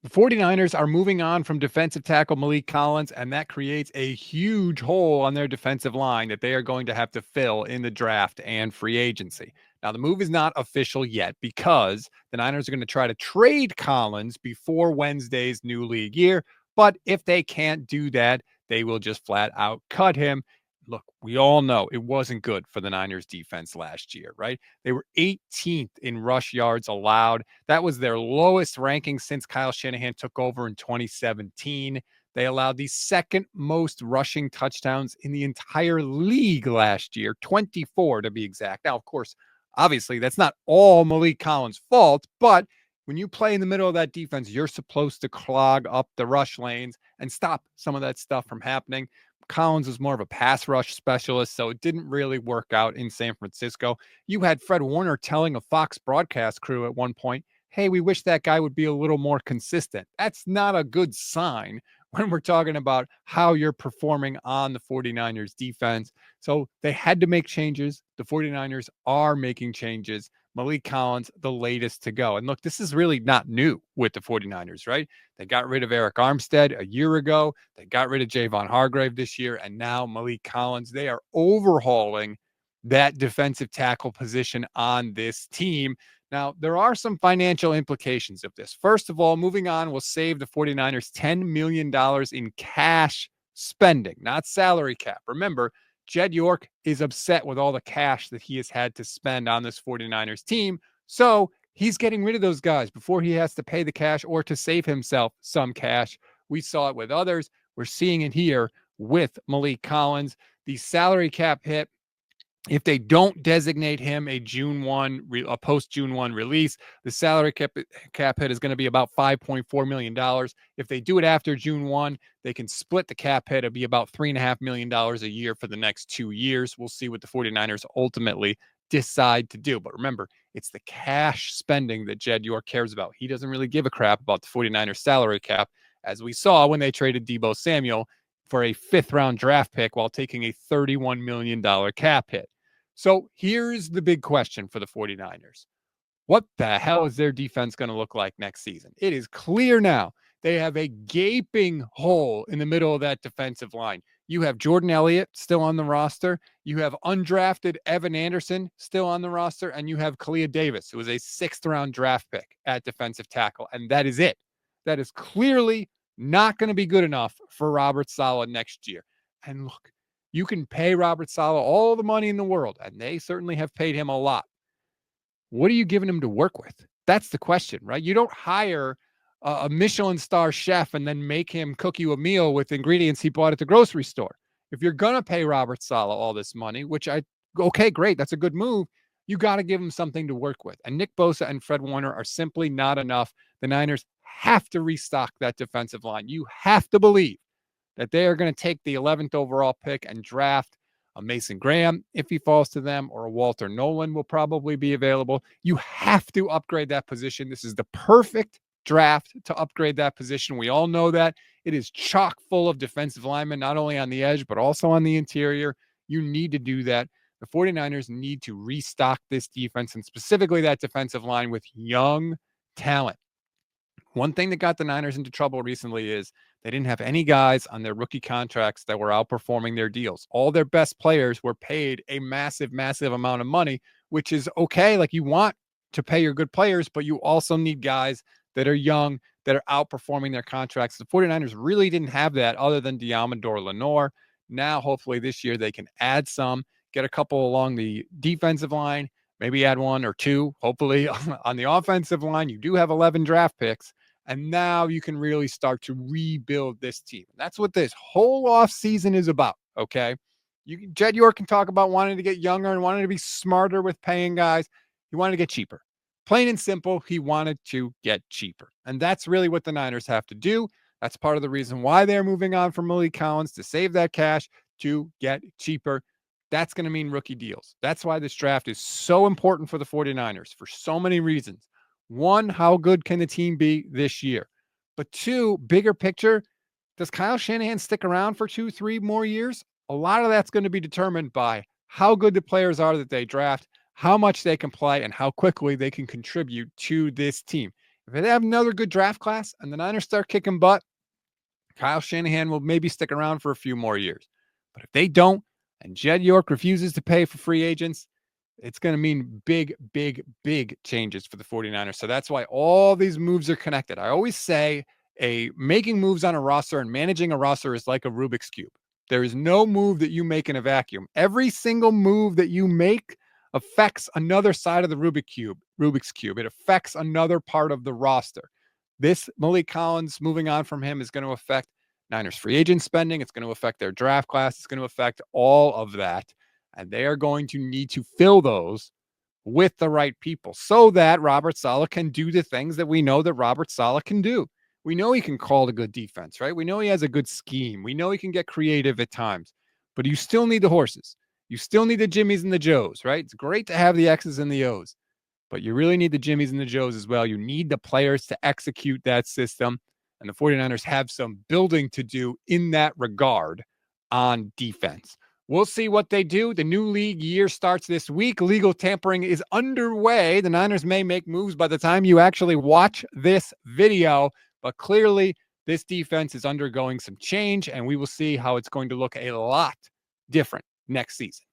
The 49ers are moving on from defensive tackle Maliek Collins, and that creates a huge hole on their defensive line that they are going to have to fill in the draft and free agency. Now, the move is not official yet because the Niners are going to try to trade Collins before Wednesday's new league year. But if they can't do that, they will just flat out cut him. Look, we all know it wasn't good for the Niners defense last year, right? They were 18th in rush yards allowed. That was their lowest ranking since Kyle Shanahan took over in 2017. They allowed the second most rushing touchdowns in the entire league last year, 24 to be exact. Now, of course, obviously, that's not all Maliek Collins' fault, but when you play in the middle of that defense, you're supposed to clog up the rush lanes and stop some of that stuff from happening. Collins was more of a pass rush specialist, so it didn't really work out in San Francisco. You had Fred Warner telling a Fox broadcast crew at one point, hey, we wish that guy would be a little more consistent. That's not a good sign when we're talking about how you're performing on the 49ers defense. So they had to make changes. The 49ers are making changes. Maliek Collins, the latest to go. And look, this is really not new with the 49ers, right? They got rid of Eric Armstead a year ago. They got rid of Javon Hargrave this year. And now Maliek Collins. They are overhauling that defensive tackle position on this team. Now, there are some financial implications of this. First of all, moving on will save the 49ers $10 million in cash spending, not salary cap. Remember, Jed York is upset with all the cash that he has had to spend on this 49ers team. So he's getting rid of those guys before he has to pay the cash or to save himself some cash. We saw it with others. We're seeing it here with Maliek Collins. The salary cap hit, if they don't designate him a a post June 1 release, the salary cap hit is going to be about $5.4 million. If they do it after June 1, they can split the cap hit. It'll be about $3.5 million a year for the next 2 years. We'll see what the 49ers ultimately decide to do. But remember, it's the cash spending that Jed York cares about. He doesn't really give a crap about the 49ers salary cap, as we saw when they traded Deebo Samuel for a 5th-round draft pick while taking a $31 million cap hit. So here's the big question for the 49ers. What the hell is their defense going to look like next season? It is clear now they have a gaping hole in the middle of that defensive line. You have Jordan Elliott still on the roster. You have undrafted Evan Anderson still on the roster. And you have Kalia Davis, who was a 6th-round draft pick at defensive tackle. And that is it. That is clearly not going to be good enough for Robert Saleh next year. And look, you can pay Robert Saleh all the money in the world, and they certainly have paid him a lot. What are you giving him to work with? That's the question, right? You don't hire a Michelin star chef and then make him cook you a meal with ingredients he bought at the grocery store. If you're going to pay Robert Saleh all this money, okay, great, that's a good move. You got to give him something to work with. And Nick Bosa and Fred Warner are simply not enough. The Niners have to restock that defensive line. You have to believe that they are going to take the 11th overall pick and draft a Mason Graham if he falls to them, or a Walter Nolen will probably be available. You have to upgrade that position. This is the perfect draft to upgrade that position. We all know that. It is chock full of defensive linemen, not only on the edge, but also on the interior. You need to do that. The 49ers need to restock this defense, and specifically that defensive line, with young talent. One thing that got the Niners into trouble recently is they didn't have any guys on their rookie contracts that were outperforming their deals. All their best players were paid a massive, massive amount of money, which is okay. Like, you want to pay your good players, but you also need guys that are young, that are outperforming their contracts. The 49ers really didn't have that other than Diamador Lenore. Now, hopefully this year they can add some, get a couple along the defensive line, maybe add 1 or 2, hopefully on the offensive line. You do have 11 draft picks. And now you can really start to rebuild this team. That's what this whole offseason is about, okay? Jed York can talk about wanting to get younger and wanting to be smarter with paying guys. He wanted to get cheaper. Plain and simple, he wanted to get cheaper. And that's really what the Niners have to do. That's part of the reason why they're moving on from Maliek Collins, to save that cash, to get cheaper. That's going to mean rookie deals. That's why this draft is so important for the 49ers for so many reasons. 1, how good can the team be this year? But 2, bigger picture, does Kyle Shanahan stick around for 2, 3 more years? A lot of that's going to be determined by how good the players are that they draft, how much they can play, and how quickly they can contribute to this team. If they have another good draft class and the Niners start kicking butt, Kyle Shanahan will maybe stick around for a few more years. But if they don't, and Jed York refuses to pay for free agents, it's going to mean big, big, big changes for the 49ers. So that's why all these moves are connected. I always say making moves on a roster and managing a roster is like a Rubik's Cube. There is no move that you make in a vacuum. Every single move that you make affects another side of the Rubik's Cube. It affects another part of the roster. This Maliek Collins moving on from him is going to affect Niners free agent spending. It's going to affect their draft class. It's going to affect all of that. And they are going to need to fill those with the right people so that Robert Saleh can do the things that we know that Robert Saleh can do. We know he can call a good defense, right? We know he has a good scheme. We know he can get creative at times, but you still need the horses. You still need the Jimmies and the Joes, right? It's great to have the X's and the O's, but you really need the Jimmies and the Joes as well. You need the players to execute that system. And the 49ers have some building to do in that regard on defense. We'll see what they do. The new league year starts this week. Legal tampering is underway. The Niners may make moves by the time you actually watch this video, but clearly this defense is undergoing some change, and we will see how it's going to look a lot different next season.